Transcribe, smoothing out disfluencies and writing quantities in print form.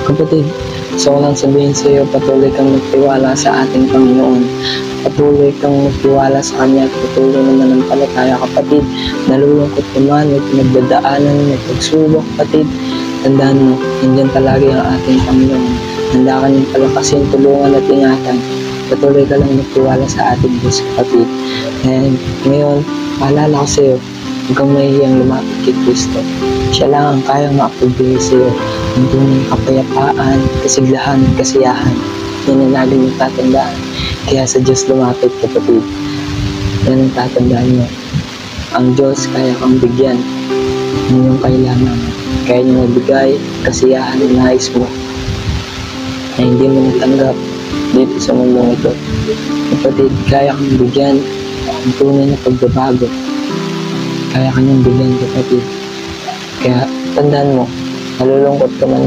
Kapatid, gusto ko lang sabihin sa iyo, patuloy kang magtiwala sa ating Panginoon. Patuloy kang magtiwala sa Kanya at patuloy naman ang palataya, kapatid. Nalulungkot ka man, may pinagdadaanan, may pagsubok, kapatid. Tandaan mo, nandiyan palagi ang ating Panginoon. Handa ka niyang palakasin, tulungan at ingatan. Patuloy ka lang magtiwala sa ating Diyos, kapatid. And ngayon, paalala ko sa iyo, huwag kang mahihiyang lumapit kay Kristo. Siya lang ang kayang makapagbigay sa iyo ng tunay kapayapaan, kasiglahan, kasiyahan. Yan ang lagi mong tatandaan. Kaya sa Diyos lumapit, kapatid. Yan ang tatandaan mo. Ang Diyos kaya kang bigyan ng iyong kailangan. Kaya niya magbigay kasiyahan na nais mo na hindi mo natanggap dito sa mundong ito. Kapatid, kaya kang bigyan ng tunay na pagbabago. Kaya kanyang bigyan, kapatid. Kaya tandaan mo, nalulungkot ka man